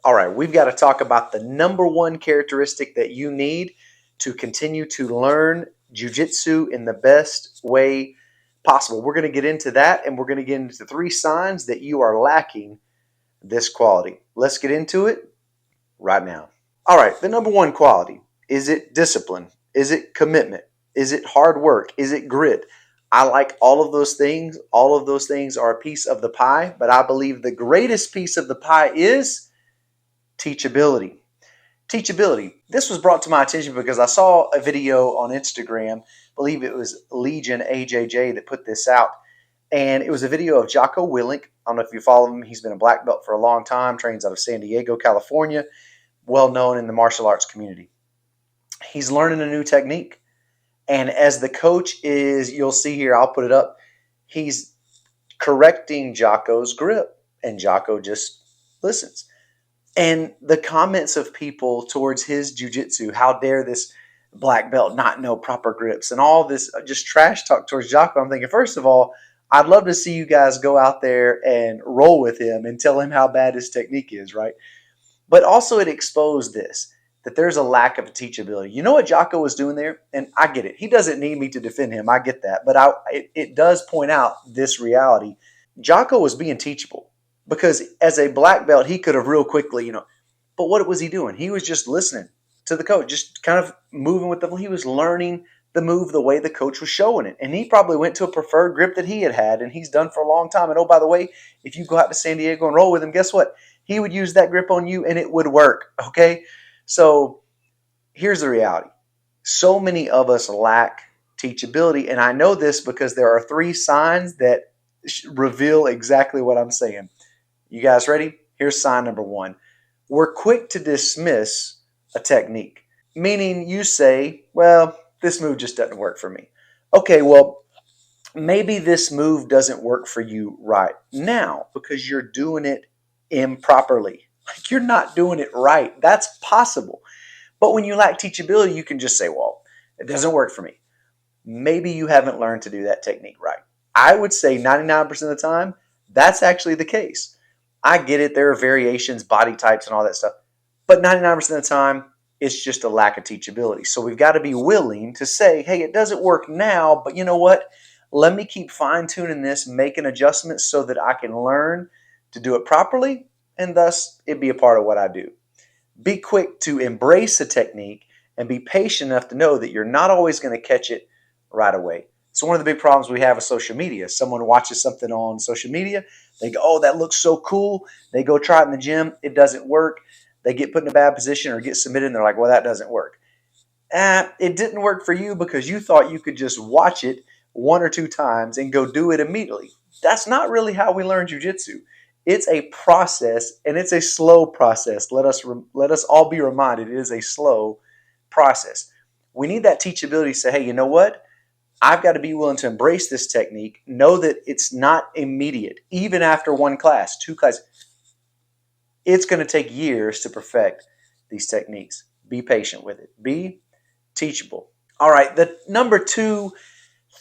All right, we've got to talk about the number one characteristic that you need to continue to learn jiu-jitsu in the best way possible. We're going to get into that, and we're going to get into 3 signs that you are lacking this quality. Let's get into it right now. All right, the number one quality. Is it discipline? Is it commitment? Is it hard work? Is it grit? I like all of those things. All of those things are a piece of the pie, but I believe the greatest piece of the pie is teachability. Teachability. This was brought to my attention because I saw a video on Instagram. I believe it was Legion AJJ that put this out. And it was a video of Jocko Willink. I don't know if you follow him. He's been a black belt for a long time, trains out of San Diego, California, well known in the martial arts community. He's learning a new technique. And as the coach is, you'll see here, I'll put it up, he's correcting Jocko's grip. And Jocko just listens. And the comments of people towards his jiu-jitsu, how dare this black belt not know proper grips, and all this just trash talk towards Jocko. I'm thinking, first of all, I'd love to see you guys go out there and roll with him and tell him how bad his technique is, right? But also it exposed this, that there's a lack of teachability. You know what Jocko was doing there? And I get it. He doesn't need me to defend him. I get that. But it does point out this reality. Jocko was being teachable. Because as a black belt, he could have real quickly, but what was he doing? He was just listening to the coach, just kind of moving with he was learning the move the way the coach was showing it. And he probably went to a preferred grip that he had and he's done for a long time. And oh, by the way, if you go out to San Diego and roll with him, guess what? He would use that grip on you and it would work, okay? So here's the reality. So many of us lack teachability, and I know this because there are 3 signs that reveal exactly what I'm saying. You guys ready? Here's sign number 1. We're quick to dismiss a technique, meaning you say, well, this move just doesn't work for me. Okay, well, maybe this move doesn't work for you right now because you're doing it improperly. Like you're not doing it right. That's possible. But when you lack teachability, you can just say, well, it doesn't work for me. Maybe you haven't learned to do that technique right. I would say 99% of the time, that's actually the case. I get it. There are variations, body types, and all that stuff. But 99% of the time, it's just a lack of teachability. So we've got to be willing to say, hey, it doesn't work now, but you know what? Let me keep fine-tuning this, making adjustments so that I can learn to do it properly, and thus it be a part of what I do. Be quick to embrace a technique and be patient enough to know that you're not always going to catch it right away. So one of the big problems we have with social media, someone watches something on social media, they go, oh, that looks so cool. They go try it in the gym. It doesn't work. They get put in a bad position or get submitted, and they're like, well, that doesn't work. It didn't work for you because you thought you could just watch it 1 or 2 times and go do it immediately. That's not really how we learn jiu-jitsu. It's a process, and it's a slow process. Let us all be reminded it is a slow process. We need that teachability to say, hey, you know what? I've got to be willing to embrace this technique, know that it's not immediate, even after 1 class, 2 classes. It's going to take years to perfect these techniques. Be patient with it. Be teachable. All right, the number 2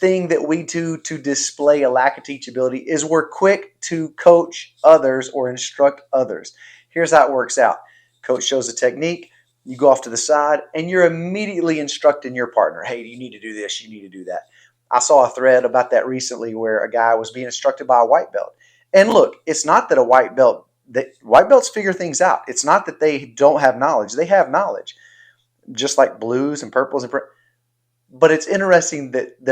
thing that we do to display a lack of teachability is we're quick to coach others or instruct others. Here's how it works out. Coach shows a technique. You go off to the side, and you're immediately instructing your partner, hey, you need to do this, you need to do that. I saw a thread about that recently where a guy was being instructed by a white belt. And look, it's not that white belts figure things out. It's not that they don't have knowledge. They have knowledge, just like blues and purples. But it's interesting that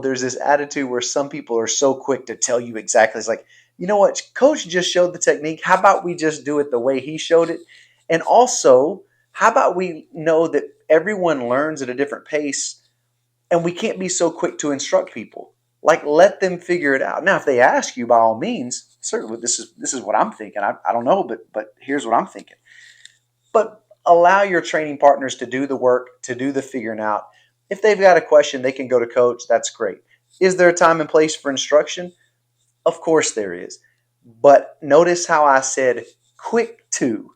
there's this attitude where some people are so quick to tell you exactly. It's like, you know what, coach just showed the technique. How about we just do it the way he showed it? And also, how about we know that everyone learns at a different pace and we can't be so quick to instruct people? Like, let them figure it out. Now, if they ask you, by all means, certainly this is what I'm thinking. I don't know, but here's what I'm thinking. But allow your training partners to do the work, to do the figuring out. If they've got a question, they can go to coach. That's great. Is there a time and place for instruction? Of course there is. But notice how I said quick to.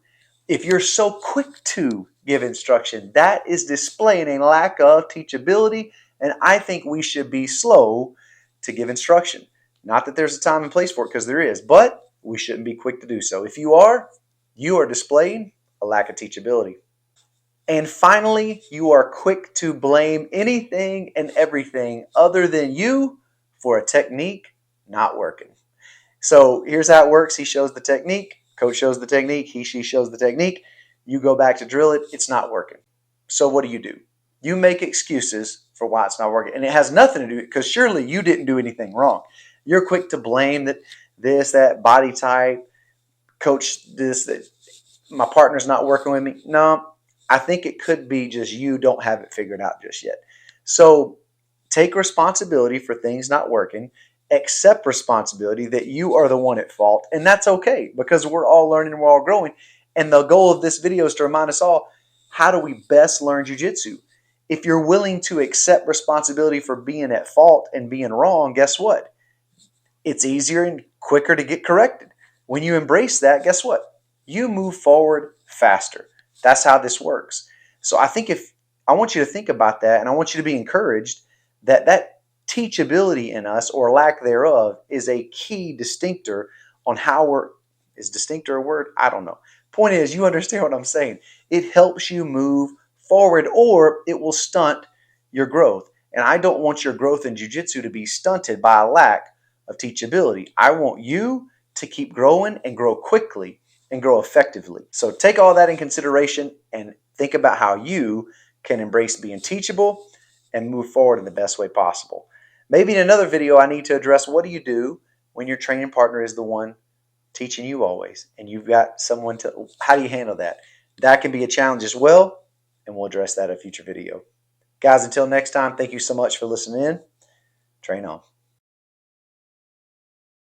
If you're so quick to give instruction, that is displaying a lack of teachability, and I think we should be slow to give instruction. Not that there's a time and place for it, because there is, but we shouldn't be quick to do so. If you are, you are displaying a lack of teachability. And finally, you are quick to blame anything and everything other than you for a technique not working. So here's how it works. He shows the technique. Coach shows the technique. She shows the technique. You go back to drill it. It's not working. So what do? You make excuses for why it's not working. And it has nothing to do, because surely you didn't do anything wrong. You're quick to blame that this, that, body type, coach this, that my partner's not working with me. No, I think it could be just you don't have it figured out just yet. So take responsibility for things not working. Accept responsibility that you are the one at fault. And that's okay, because we're all learning and we're all growing. And the goal of this video is to remind us all, how do we best learn jiu-jitsu? If you're willing to accept responsibility for being at fault and being wrong, guess what? It's easier and quicker to get corrected. When you embrace that, guess what? You move forward faster. That's how this works. So I want you to think about that, and I want you to be encouraged that teachability in us, or lack thereof, is a key distinctor on how is distinctor a word? I don't know. Point is, you understand what I'm saying. It helps you move forward, or it will stunt your growth. And I don't want your growth in jiu-jitsu to be stunted by a lack of teachability. I want you to keep growing and grow quickly and grow effectively. So take all that in consideration and think about how you can embrace being teachable and move forward in the best way possible. Maybe in another video, I need to address, what do you do when your training partner is the one teaching you always, and you've got someone to, how do you handle that? That can be a challenge as well, and we'll address that in a future video. Guys, until next time, thank you so much for listening in. Train on.